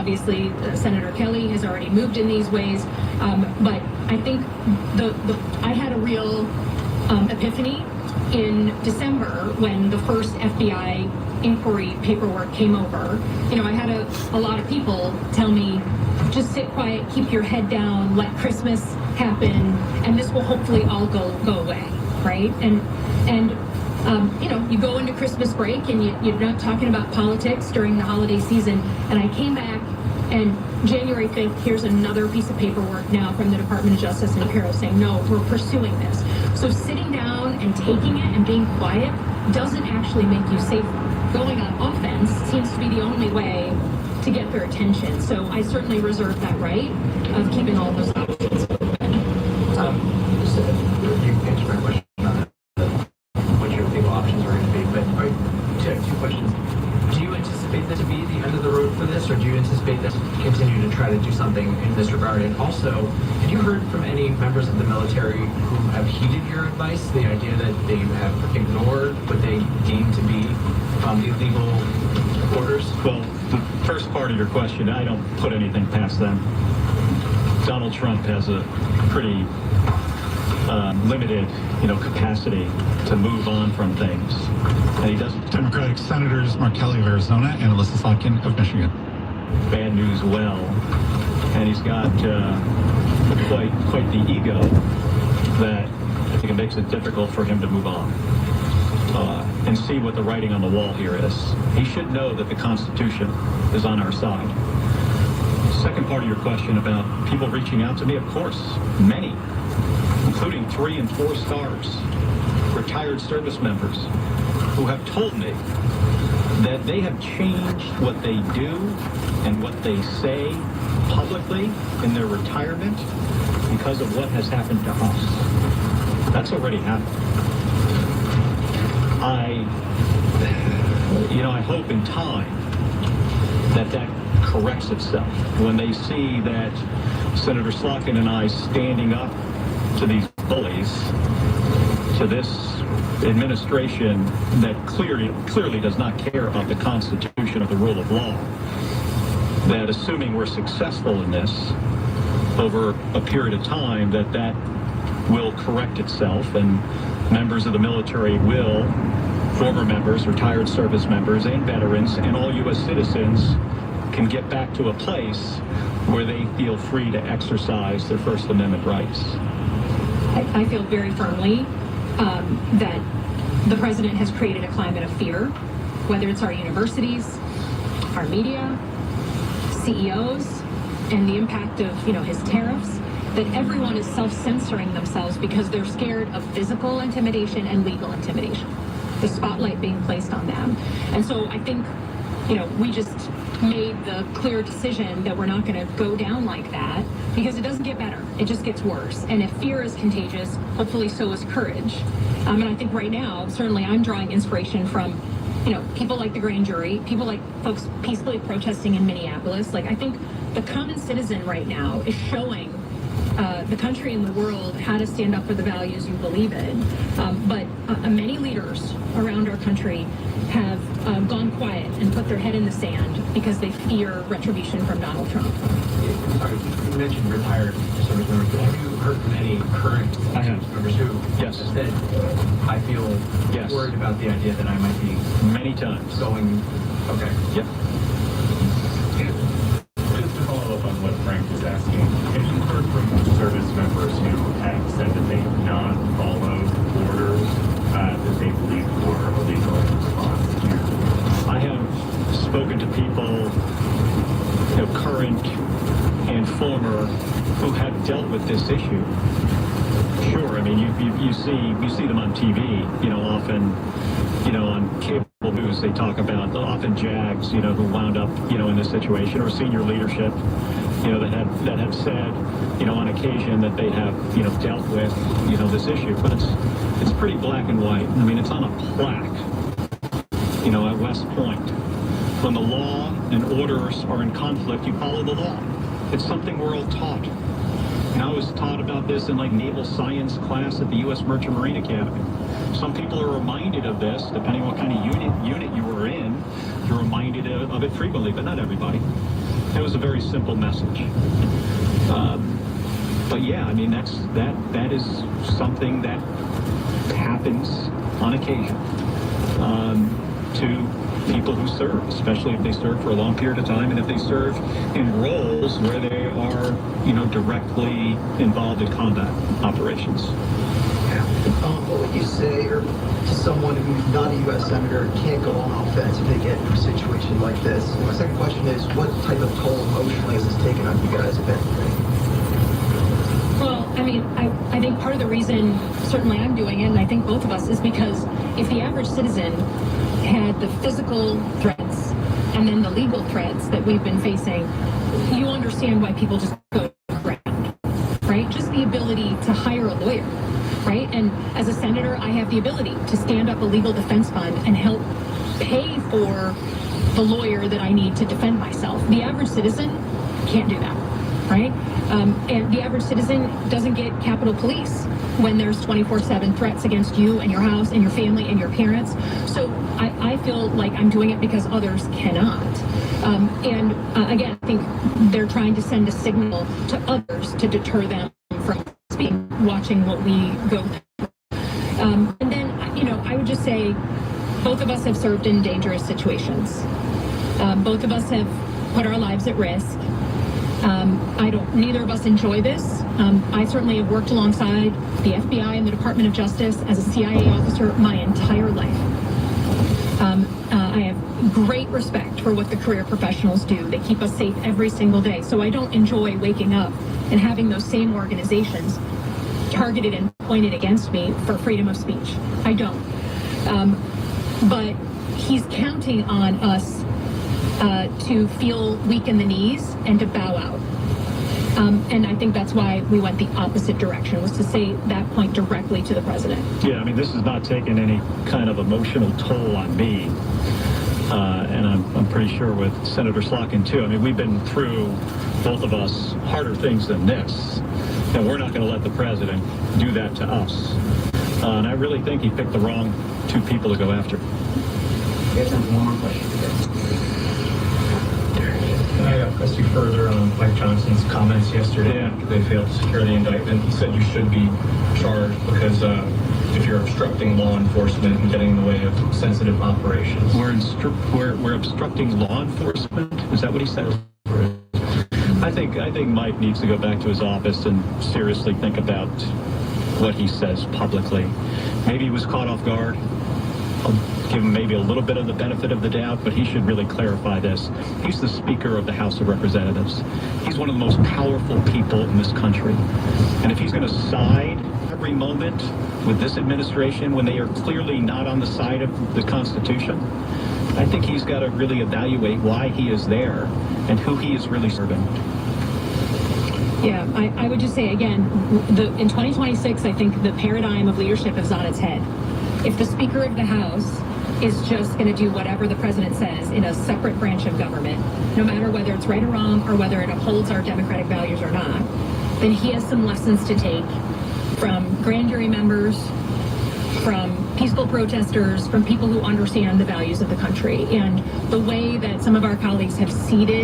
obviously, Senator Kelly has already moved in these ways. But I think I had a real epiphany in December when the first FBI inquiry paperwork came over. I had a lot of people tell me, just sit quiet, keep your head down, let Christmas happen, and this will hopefully all go away, right? And you go into Christmas break and you're not talking about politics during the holiday season. And I came back, and January 5th, here's another piece of paperwork now from the Department of Justice and Apparel saying, no, we're pursuing this. So sitting down and taking it and being quiet doesn't actually make you safer. Going on offense seems to be the only way to get their attention. So I certainly reserve that right of keeping all those options open. You answered my question on what your legal options are going to be, but I have two questions. Do you anticipate this to be the end of the road for this, or do you anticipate this to continue to try to do something in this regard? And also, have you heard from any members of the military who have heeded your advice, the idea that they have ignored what they deem to be illegal orders? Well, the first part of your question, I don't put anything past them. Donald Trump has a pretty limited, capacity to move on from things, and he doesn't. Democratic Senators Mark Kelly of Arizona and Alyssa Slotkin of Michigan. Bad news well, and he's got quite the ego that I think it makes it difficult for him to move on and see what the writing on the wall here is. He should know that the Constitution is on our side. Second part of your question about people reaching out to me, of course, many, including 3 and 4 stars, retired service members, who have told me that they have changed what they do and what they say publicly in their retirement because of what has happened to us. That's already happened. I hope in time that corrects itself when they see that Senator Slotkin and I standing up to these bullies, to this administration that clearly does not care about the Constitution or the rule of law, that assuming we're successful in this over a period of time, that will correct itself, and members of the military will, former members, retired service members, and veterans, and all U.S. citizens can get back to a place where they feel free to exercise their First Amendment rights. I feel very firmly that the president has created a climate of fear, whether it's our universities, our media, CEOs, and the impact of his tariffs, that everyone is self-censoring themselves because they're scared of physical intimidation and legal intimidation, the spotlight being placed on them. And so I think we just made the clear decision that we're not going to go down like that, because it doesn't get better. It just gets worse. And if fear is contagious, hopefully so is courage. And I think right now, certainly I'm drawing inspiration from, people like the grand jury, people like folks peacefully protesting in Minneapolis. I think the common citizen right now is showing the country and the world how to stand up for the values you believe in. But many leaders around our country have gone quiet and put their head in the sand because they fear retribution from Donald Trump. Sorry, you mentioned retired service members, but have you heard from any current service members who Yes. said, I feel worried about the idea that I might be Many times. going, okay. Yep. Just to follow up on what Frank was asking, have you heard from service members who have said that they have not followed orders that they believe were illegal in response to? I have spoken to people, current and former, who have dealt with this issue. Sure, I mean, you see them on TV, often, on cable news, they talk about often JAGs, who wound up, in this situation, or senior leadership, that have said, on occasion that they have, dealt with, this issue. But it's pretty black and white. I mean, it's on a plaque, at West Point. When the law and orders are in conflict, you follow the law. It's something we're all taught. And I was taught about this in naval science class at the U.S. Merchant Marine Academy. Some people are reminded of this, depending on what kind of unit you were in. You're reminded of it frequently, but not everybody. It was a very simple message. But yeah, I mean, that is something that happens on occasion to people who serve, especially if they serve for a long period of time and if they serve in roles where they are, directly involved in combat operations. What would you say to someone who's not a U.S. Senator, can't go on offense if they get into a situation like this? And my second question is, what type of toll emotionally has this taken on you guys, if anything? Well, I mean, I think part of the reason, certainly I'm doing it, and I think both of us, is because if the average citizen had the physical threats and then the legal threats that we've been facing, you understand why people just go around, right? Just the ability to hire a lawyer, right? And as a senator, I have the ability to stand up a legal defense fund and help pay for the lawyer that I need to defend myself. The average citizen can't do that, right? And the average citizen doesn't get Capitol Police when there's 24/7 threats against you and your house and your family and your parents. So I feel like I'm doing it because others cannot. Again, I think they're trying to send a signal to others to deter them from speaking, watching what we go through. And then, I would just say both of us have served in dangerous situations. Both of us have put our lives at risk. Neither of us enjoy this. I certainly have worked alongside the FBI and the Department of Justice as a CIA officer my entire life. I have great respect for what the career professionals do. They keep us safe every single day. So I don't enjoy waking up and having those same organizations targeted and pointed against me for freedom of speech. I don't. But he's counting on us to feel weak in the knees and to bow out. And I think that's why we went the opposite direction, was to say that point directly to the president. Yeah, I mean, this has not taken any kind of emotional toll on me. And I'm pretty sure with Senator Slotkin, too. I mean, we've been through, both of us, harder things than this. And we're not going to let the president do that to us. And I really think he picked the wrong two people to go after. We have time for one more question. Can I press you further on Mike Johnson's comments yesterday after they failed to secure the indictment? He said you should be charged because if you're obstructing law enforcement and getting in the way of sensitive operations. We're obstructing law enforcement? Is that what he said? I think Mike needs to go back to his office and seriously think about what he says publicly. Maybe he was caught off guard. I'll give him maybe a little bit of the benefit of the doubt, but he should really clarify this. He's the Speaker of the House of Representatives. He's one of the most powerful people in this country. And if he's going to side every moment with this administration when they are clearly not on the side of the Constitution, I think he's got to really evaluate why he is there and who he is really serving. Yeah, I would just say, again, in 2026, I think the paradigm of leadership is on its head. If the Speaker of the House is just going to do whatever the president says in a separate branch of government, no matter whether it's right or wrong or whether it upholds our democratic values or not, then he has some lessons to take from grand jury members, from peaceful protesters, from people who understand the values of the country. And the way that some of our colleagues have ceded